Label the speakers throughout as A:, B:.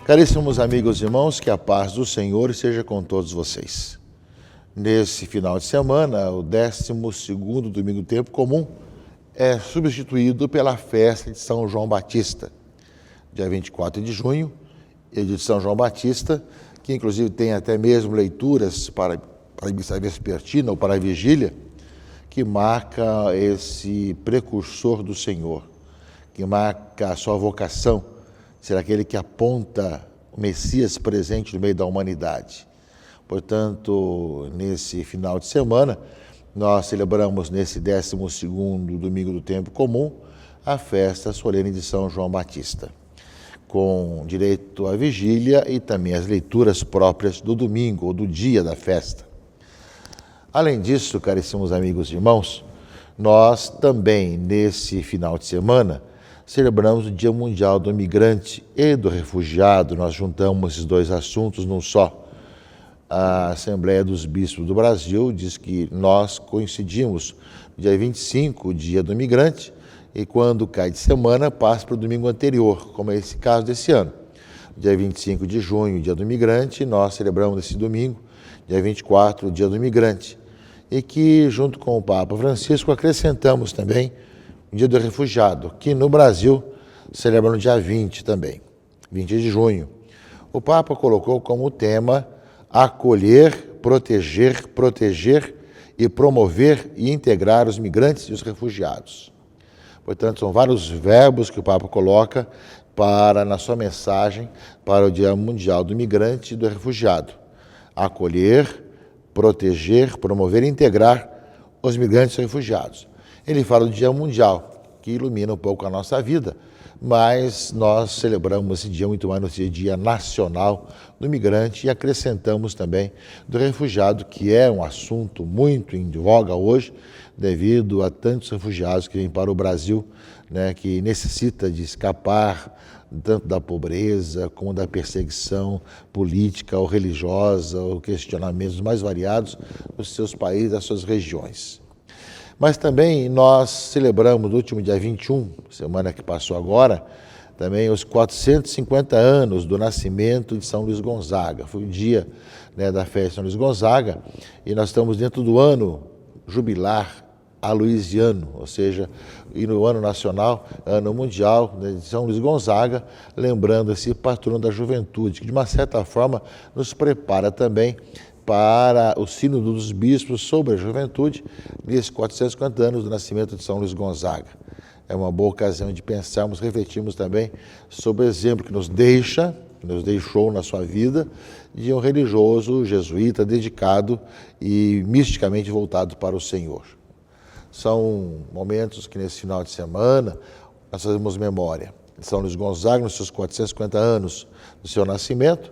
A: Caríssimos amigos e irmãos, que a paz do Senhor esteja com todos vocês. Nesse final de semana, o 12º domingo do tempo comum é substituído pela festa de São João Batista, dia 24 de junho, é dia de São João Batista, que inclusive tem até mesmo leituras para a missa vespertina ou para a vigília, que marca esse precursor do Senhor, que marca a sua vocação, ser aquele que aponta o Messias presente no meio da humanidade. Portanto, nesse final de semana, nós celebramos nesse 12º domingo do tempo comum a festa solene de São João Batista, com direito à vigília e também as leituras próprias do domingo ou do dia da festa. Além disso, caríssimos amigos e irmãos, nós também nesse final de semana celebramos o Dia Mundial do Imigrante e do Refugiado. Nós juntamos esses dois assuntos num só. A Assembleia dos Bispos do Brasil diz que nós coincidimos dia 25, o Dia do Imigrante, e quando cai de semana, passa para o domingo anterior, como é esse caso desse ano. Dia 25 de junho, Dia do Imigrante, nós celebramos esse domingo, dia 24, o Dia do Imigrante, e que, junto com o Papa Francisco, acrescentamos também o Dia do Refugiado, que no Brasil celebra no dia 20 também, 20 de junho. O Papa colocou como tema acolher, proteger e promover e integrar os migrantes e os refugiados. Portanto, são vários verbos que o Papa coloca na sua mensagem para o Dia Mundial do Imigrante e do Refugiado. Acolher, proteger, promover e integrar os migrantes e refugiados. Ele fala do Dia Mundial, que ilumina um pouco a nossa vida, mas nós celebramos esse dia muito mais no Dia Nacional do Migrante e acrescentamos também do refugiado, que é um assunto muito em voga hoje, devido a tantos refugiados que vêm para o Brasil, né, que necessita de escapar tanto da pobreza como da perseguição política ou religiosa, ou questionamentos mais variados dos seus países, das suas regiões. Mas também nós celebramos no último dia 21, semana que passou agora, também os 450 anos do nascimento de São Luís Gonzaga. Foi o dia, né, da festa de São Luís Gonzaga, e nós estamos dentro do ano jubilar aloisiano, ou seja, e no ano nacional, ano mundial, né, de São Luís Gonzaga, lembrando esse patrono da juventude, que de uma certa forma nos prepara também para o Sínodo dos Bispos sobre a juventude, nesses 450 anos do nascimento de São Luís Gonzaga. É uma boa ocasião de pensarmos, refletirmos também sobre o exemplo que nos deixou na sua vida, de um religioso jesuíta dedicado e misticamente voltado para o Senhor. São momentos que nesse final de semana nós fazemos memória de São Luís Gonzaga, nos seus 450 anos do seu nascimento,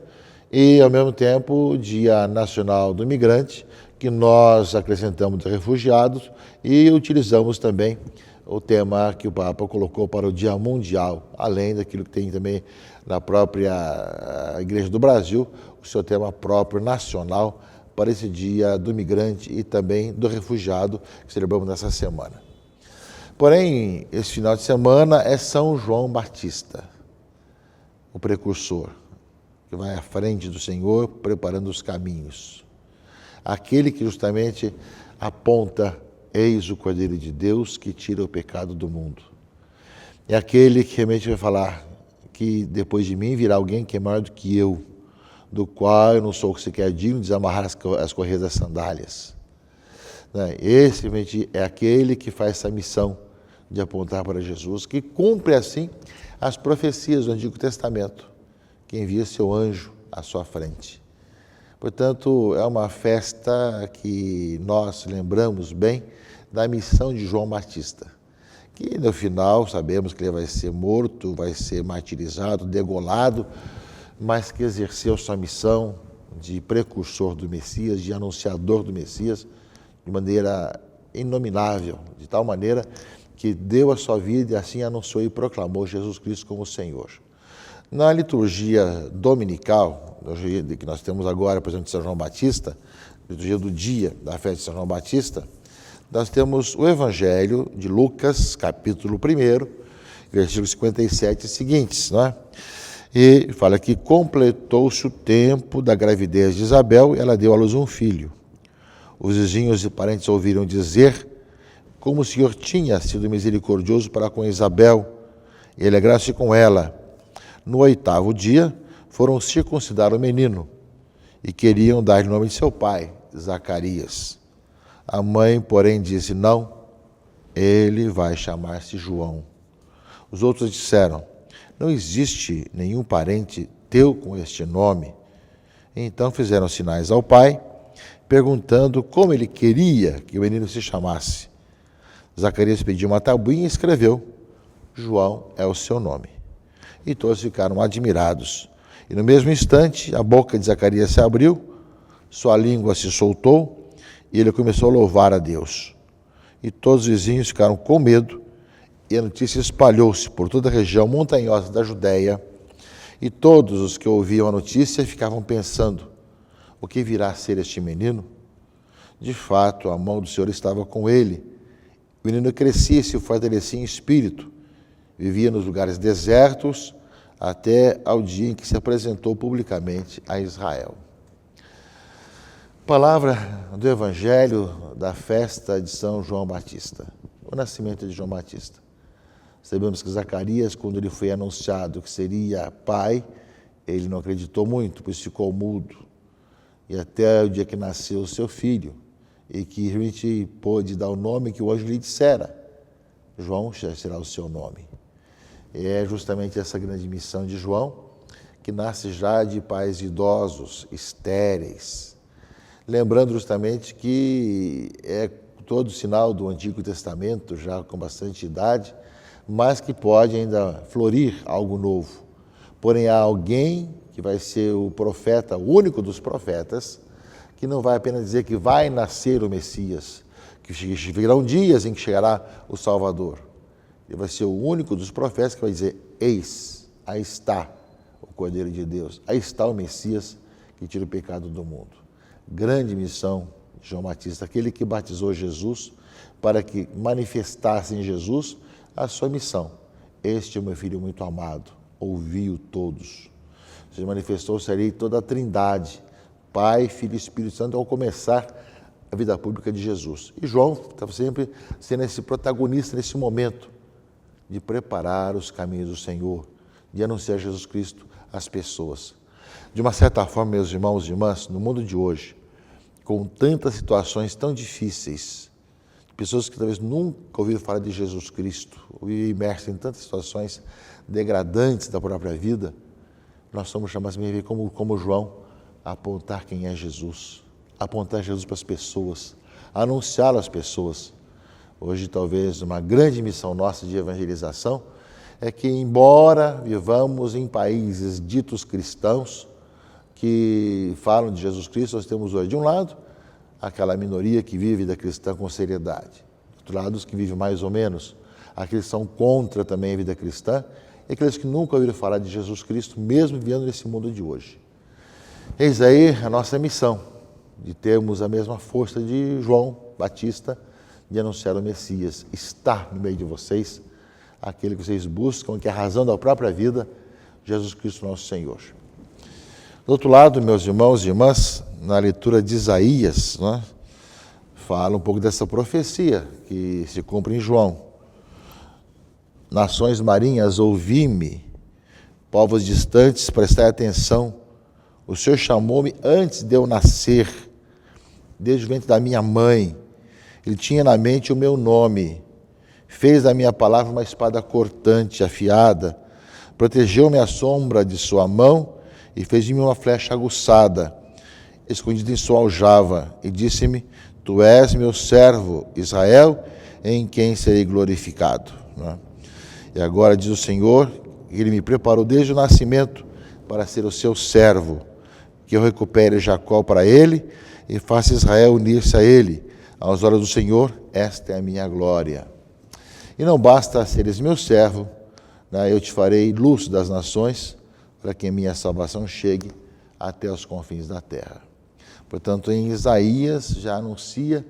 A: e, ao mesmo tempo, Dia Nacional do Imigrante, que nós acrescentamos de refugiados e utilizamos também o tema que o Papa colocou para o Dia Mundial, além daquilo que tem também na própria Igreja do Brasil, o seu tema próprio nacional para esse Dia do Imigrante e também do Refugiado, que celebramos nessa semana. Porém, esse final de semana é São João Batista, o precursor, que vai à frente do Senhor, preparando os caminhos. Aquele que justamente aponta, eis o Cordeiro de Deus que tira o pecado do mundo. É aquele que realmente vai falar que depois de mim virá alguém que é maior do que eu, do qual eu não sou sequer digno de desamarrar as correias das sandálias. Esse realmente é aquele que faz essa missão de apontar para Jesus, que cumpre assim as profecias do Antigo Testamento, que envia seu anjo à sua frente. Portanto, é uma festa que nós lembramos bem da missão de João Batista, que no final sabemos que ele vai ser morto, vai ser martirizado, degolado, mas que exerceu sua missão de precursor do Messias, de anunciador do Messias, de maneira inominável, de tal maneira que deu a sua vida e assim anunciou e proclamou Jesus Cristo como Senhor. Na liturgia dominical, que nós temos agora, por exemplo, de São João Batista, liturgia do dia da festa de São João Batista, nós temos o Evangelho de Lucas, capítulo 1, versículos 57 e seguintes, não é? E fala que completou-se o tempo da gravidez de Isabel e ela deu à luz um filho. Os vizinhos e parentes ouviram dizer como o Senhor tinha sido misericordioso para com Isabel e alegraram-se com ela. No 8º dia, foram circuncidar o menino e queriam dar-lhe o nome de seu pai, Zacarias. A mãe, porém, disse: não, ele vai chamar-se João. Os outros disseram: não existe nenhum parente teu com este nome. Então fizeram sinais ao pai, perguntando como ele queria que o menino se chamasse. Zacarias pediu uma tabuinha e escreveu: João é o seu nome. E todos ficaram admirados. E no mesmo instante, a boca de Zacarias se abriu, sua língua se soltou, e ele começou a louvar a Deus. E todos os vizinhos ficaram com medo, e a notícia espalhou-se por toda a região montanhosa da Judéia, e todos os que ouviam a notícia ficavam pensando: o que virá a ser este menino? De fato, a mão do Senhor estava com ele. O menino crescia e se fortalecia em espírito, vivia nos lugares desertos, até ao dia em que se apresentou publicamente a Israel. Palavra do Evangelho da festa de São João Batista, o nascimento de João Batista. Sabemos que Zacarias, quando ele foi anunciado que seria pai, ele não acreditou muito, pois ficou mudo. E até o dia que nasceu o seu filho, e que realmente pôde dar o nome que o anjo lhe dissera: João será o seu nome. E é justamente essa grande missão de João, que nasce já de pais idosos, estéreis. Lembrando justamente que é todo sinal do Antigo Testamento, já com bastante idade, mas que pode ainda florir algo novo. Porém, há alguém que vai ser o profeta, o único dos profetas, que não vai apenas dizer que vai nascer o Messias, que virão dias em que chegará o Salvador. Ele vai ser o único dos profetas que vai dizer: eis, aí está o Cordeiro de Deus, aí está o Messias que tira o pecado do mundo. Grande missão de João Batista, aquele que batizou Jesus para que manifestasse em Jesus a sua missão. Este é o meu filho muito amado, ouvi-o todos. Se manifestou-se ali toda a trindade, Pai, Filho e Espírito Santo, ao começar a vida pública de Jesus. E João estava sempre sendo esse protagonista nesse momento de preparar os caminhos do Senhor, de anunciar Jesus Cristo às pessoas. De uma certa forma, meus irmãos e irmãs, no mundo de hoje, com tantas situações tão difíceis, pessoas que talvez nunca ouviram falar de Jesus Cristo, ou imersas em tantas situações degradantes da própria vida, nós somos chamados como João, a apontar quem é Jesus, apontar Jesus para as pessoas, anunciá-lo às pessoas. Hoje, talvez, uma grande missão nossa de evangelização é que, embora vivamos em países ditos cristãos, que falam de Jesus Cristo, nós temos hoje, de um lado, aquela minoria que vive da cristã com seriedade, do outro lado, os que vivem mais ou menos, aqueles que são contra também a vida cristã, e aqueles que nunca ouviram falar de Jesus Cristo, mesmo vivendo nesse mundo de hoje. Eis aí a nossa missão, de termos a mesma força de João Batista, de anunciar o Messias. Está no meio de vocês, aquele que vocês buscam, que é a razão da própria vida, Jesus Cristo nosso Senhor. Do outro lado, meus irmãos e irmãs, na leitura de Isaías, né, fala um pouco dessa profecia que se cumpre em João. Nações marinhas, ouvi-me, povos distantes, prestai atenção. O Senhor chamou-me antes de eu nascer, desde o ventre da minha mãe. Ele tinha na mente o meu nome, fez da minha palavra uma espada cortante, afiada, protegeu-me à sombra de sua mão e fez de mim uma flecha aguçada, escondida em sua aljava, e disse-me: Tu és meu servo, Israel, em quem serei glorificado. E agora diz o Senhor, Ele me preparou desde o nascimento para ser o seu servo, que eu recupere Jacó para Ele e faça Israel unir-se a Ele. Aos olhos do Senhor, esta é a minha glória. E não basta seres meu servo, né? Eu te farei luz das nações, para que a minha salvação chegue até os confins da terra. Portanto, em Isaías já anuncia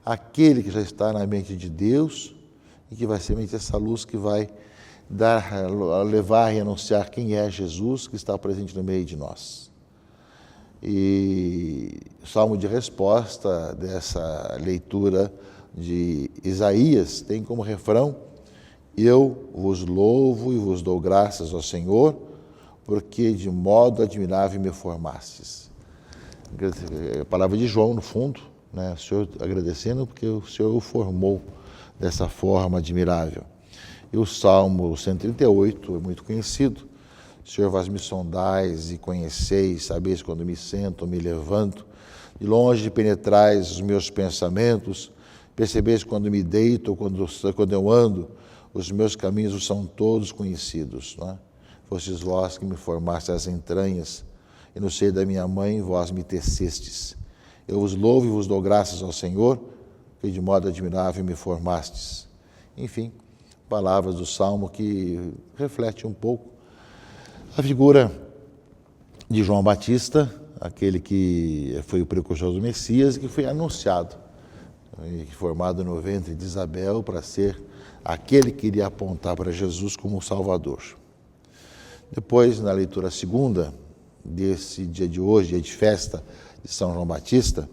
A: aquele que já está na mente de Deus e que vai ser essa luz que vai levar e anunciar quem é Jesus que está presente no meio de nós. E o salmo de resposta dessa leitura de Isaías tem como refrão: eu vos louvo e vos dou graças ao Senhor, porque de modo admirável me formastes. A palavra de João, no fundo, né? O Senhor agradecendo porque o Senhor o formou dessa forma admirável. E o Salmo 138 é muito conhecido. Senhor, vós me sondais e conheceis, sabeis quando me sento, me levanto, de longe penetrais os meus pensamentos, percebeis quando me deito, quando eu ando, os meus caminhos são todos conhecidos. Não é? Fostes vós que me formastes as entranhas, e no seio da minha mãe vós me tecestes. Eu vos louvo e vos dou graças ao Senhor, que de modo admirável me formastes. Enfim, palavras do Salmo que reflete um pouco a figura de João Batista, aquele que foi o precursor do Messias e que foi anunciado, formado no ventre de Isabel para ser aquele que iria apontar para Jesus como o Salvador. Depois, na leitura segunda desse dia de hoje, dia de festa de São João Batista,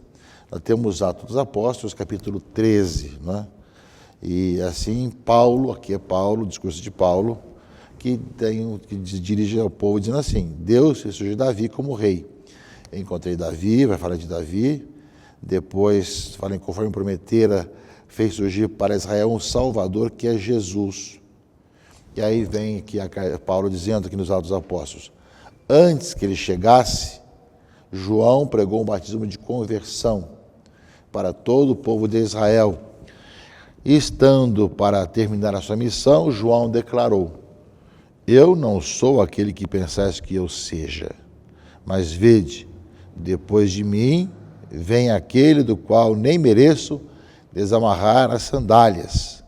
A: nós temos Atos dos Apóstolos, capítulo 13, né? E assim, Paulo, aqui é Paulo, o discurso de Paulo, que dirige ao povo dizendo assim: Deus ressurgiu Davi como rei. Eu encontrei Davi, vai falar de Davi, depois fala em conforme prometera, fez surgir para Israel um Salvador que é Jesus. E aí vem aqui Paulo dizendo aqui nos Atos dos Apóstolos: antes que ele chegasse, João pregou um batismo de conversão para todo o povo de Israel. E estando para terminar a sua missão, João declarou: eu não sou aquele que pensais que eu seja, mas vede, depois de mim vem aquele do qual nem mereço desamarrar as sandálias.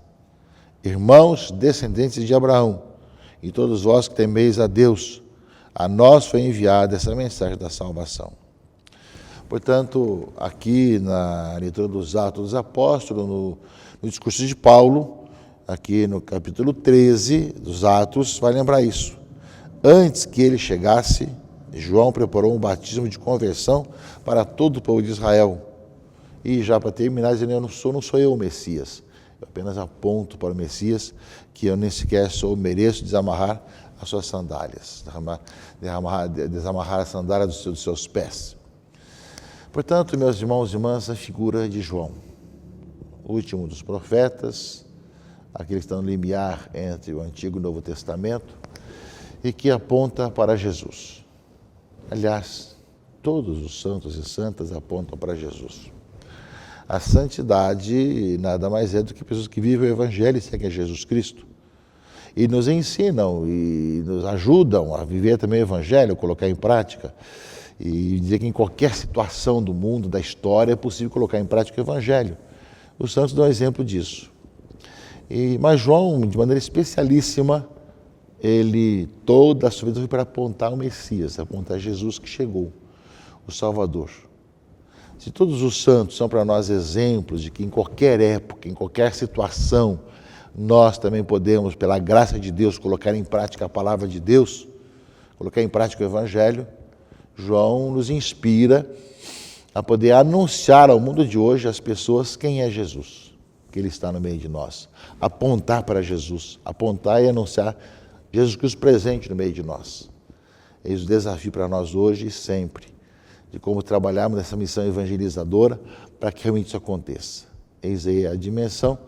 A: Irmãos, descendentes de Abraão, e todos vós que temeis a Deus, a nós foi enviada essa mensagem da salvação. Portanto, aqui na leitura dos Atos dos Apóstolos, no discurso de Paulo, aqui no capítulo 13 dos Atos, vai lembrar isso. Antes que ele chegasse, João preparou um batismo de conversão para todo o povo de Israel. E já para terminar, dizendo: não sou eu o Messias, eu apenas aponto para o Messias, que eu nem sequer mereço desamarrar as suas sandálias, desamarrar a sandália dos seus pés. Portanto, meus irmãos e irmãs, a figura de João, o último dos profetas, aquele que está no limiar entre o Antigo e o Novo Testamento e que aponta para Jesus. Aliás, todos os santos e santas apontam para Jesus. A santidade nada mais é do que pessoas que vivem o Evangelho e seguem a Jesus Cristo. E nos ensinam e nos ajudam a viver também o Evangelho, colocar em prática. E dizer que em qualquer situação do mundo, da história, é possível colocar em prática o Evangelho. Os santos dão exemplo disso. Mas João, de maneira especialíssima, ele toda a sua vida foi para apontar o Messias, apontar Jesus que chegou, o Salvador. Se todos os santos são para nós exemplos de que em qualquer época, em qualquer situação, nós também podemos, pela graça de Deus, colocar em prática a palavra de Deus, colocar em prática o Evangelho, João nos inspira a poder anunciar ao mundo de hoje às pessoas quem é Jesus, que Ele está no meio de nós. Apontar para Jesus, apontar e anunciar Jesus Cristo presente no meio de nós. Eis o desafio para nós hoje e sempre, de como trabalharmos nessa missão evangelizadora para que realmente isso aconteça. Eis aí a dimensão,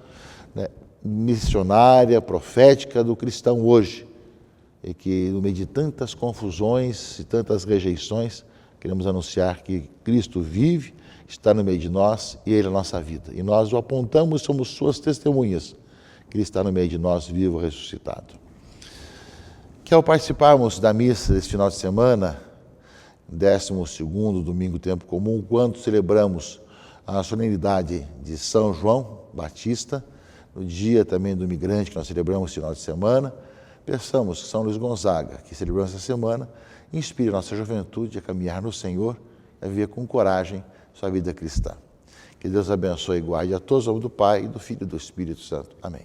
A: né, missionária, profética do cristão hoje, e que no meio de tantas confusões e tantas rejeições, queremos anunciar que Cristo vive, está no meio de nós e Ele é a nossa vida. E nós o apontamos, somos suas testemunhas, que Ele está no meio de nós, vivo, ressuscitado. Que ao participarmos da missa deste final de semana, 12º domingo tempo comum, quando celebramos a solenidade de São João Batista, no dia também do migrante que nós celebramos no final de semana, peçamos que São Luís Gonzaga, que celebramos essa semana, inspire a nossa juventude a caminhar no Senhor e a viver com coragem sua vida cristã. Que Deus abençoe e guarde a todos, em nome do Pai, do Filho e do Espírito Santo. Amém.